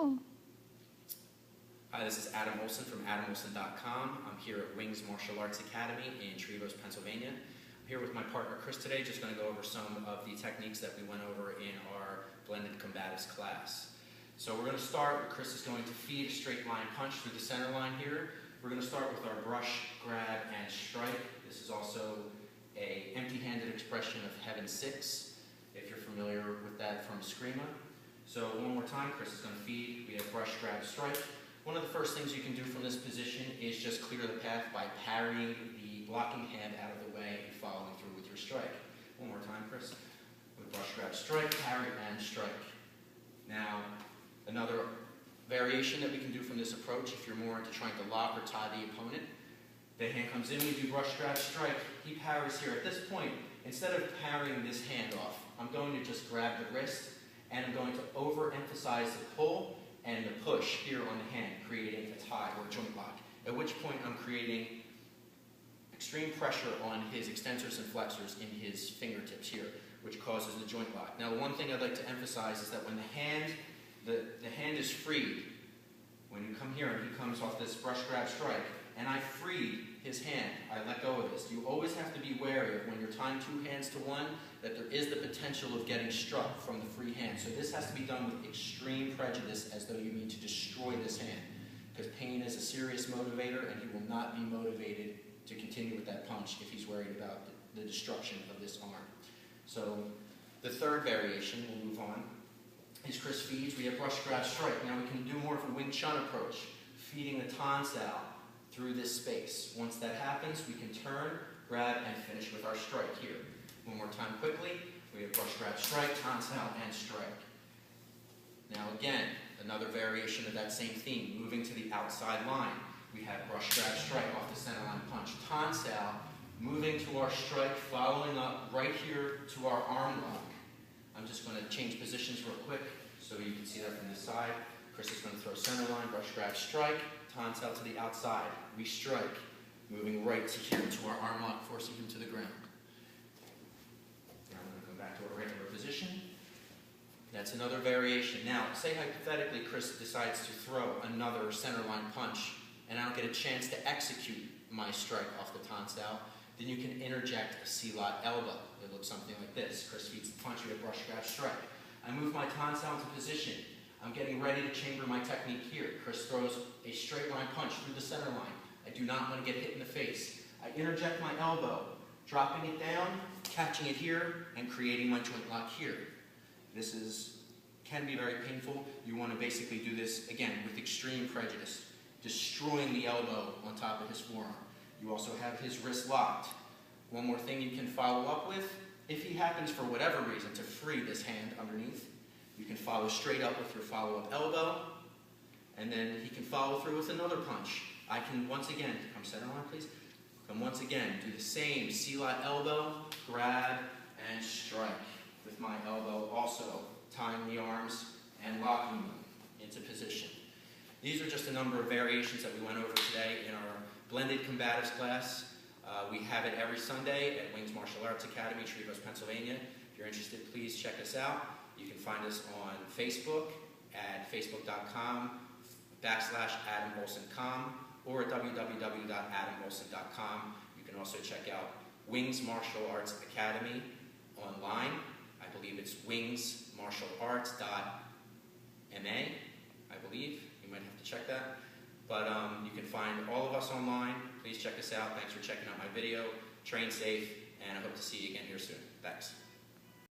Oh. Hi, this is Adam Olson from AdamOlson.com. I'm here at Wings Martial Arts Academy in Trevose, Pennsylvania. I'm here with my partner Chris today, just going to go over some of the techniques that we went over in our blended combatives class. So we're going to start, Chris is going to feed a straight line punch through the center line here. We're going to start with our brush, grab, and strike. This is also an empty-handed expression of Heaven 6, if you're familiar with that from Screama. So one more time, Chris is going to feed. We have brush, grab, strike. One of the first things you can do from this position is just clear the path by parrying the blocking hand out of the way and following through with your strike. One more time, Chris. With brush, grab, strike, parry, and strike. Now, another variation that we can do from this approach, if you're more into trying to lock or tie the opponent, the hand comes in, we do brush, grab, strike, he parries here. At this point, instead of parrying this hand off, I'm going to just grab the wrist, and I'm going to overemphasize the pull and the push here on the hand, creating a tie or a joint lock. At which point I'm creating extreme pressure on his extensors and flexors in his fingertips here, which causes the joint lock. Now, one thing I'd like to emphasize is that when the hand is freed, when you come here and he comes off this brush, grab, strike, and I free his hand, I let go of this. You always have to be wary of when you're tying two hands to one, that there is the potential of getting struck from the free hand. So this has to be done with extreme prejudice, as though you mean to destroy this hand, because pain is a serious motivator, and he will not be motivated to continue with that punch if he's worried about the destruction of this arm. So the third variation, we'll move on, is Chris feeds. We have brush, grab, strike. Now we can do more of a Wing Chun approach, feeding the Tan style through this space. Once that happens, we can turn, grab, and finish with our strike here. One more time quickly. We have brush, grab, strike, Tan style, and strike. Now again, another variation of that same theme, moving to the outside line. We have brush, grab, strike off the center line punch. Tan style, moving to our strike, following up right here to our arm lock. I'm just going to change positions real quick so you can see that from this side. Chris is going to throw center line, brush, grab, strike, Tan style to the outside. We strike, moving right to here to our arm lock, forcing him to the ground. Now I'm going to come back to our regular position. That's another variation. Now, say hypothetically Chris decides to throw another center line punch, and I don't get a chance to execute my strike off the Tan style, then you can interject a C-lot elbow. It looks something like this. Chris feeds the punch, we have brush, grab, strike. I move my Tan style into position. I'm getting ready to chamber my technique here. Chris throws a straight line punch through the center line. I do not want to get hit in the face. I interject my elbow, dropping it down, catching it here, and creating my joint lock here. This can be very painful. You want to basically do this, again, with extreme prejudice, destroying the elbow on top of his forearm. You also have his wrist locked. One more thing you can follow up with, if he happens for whatever reason to free this hand underneath, you can follow straight up with your follow-up elbow, and then he can follow through with another punch. I can once again, come center line please, come once again, do the same C-lot elbow, grab, and strike with my elbow, also tying the arms and locking them into position. These are just a number of variations that we went over today in our blended combatives class. We have it every Sunday at Wings Martial Arts Academy, Trevose, Pennsylvania. If you're interested, please check us out. You can find us on Facebook at facebook.com/AdamOlson.com or at www.adamolson.com. You can also check out Wings Martial Arts Academy online. I believe it's wingsmartialarts.ma, I believe. You might have to check that. But you can find all of us online. Please check us out. Thanks for checking out my video. Train safe, and I hope to see you again here soon. Thanks.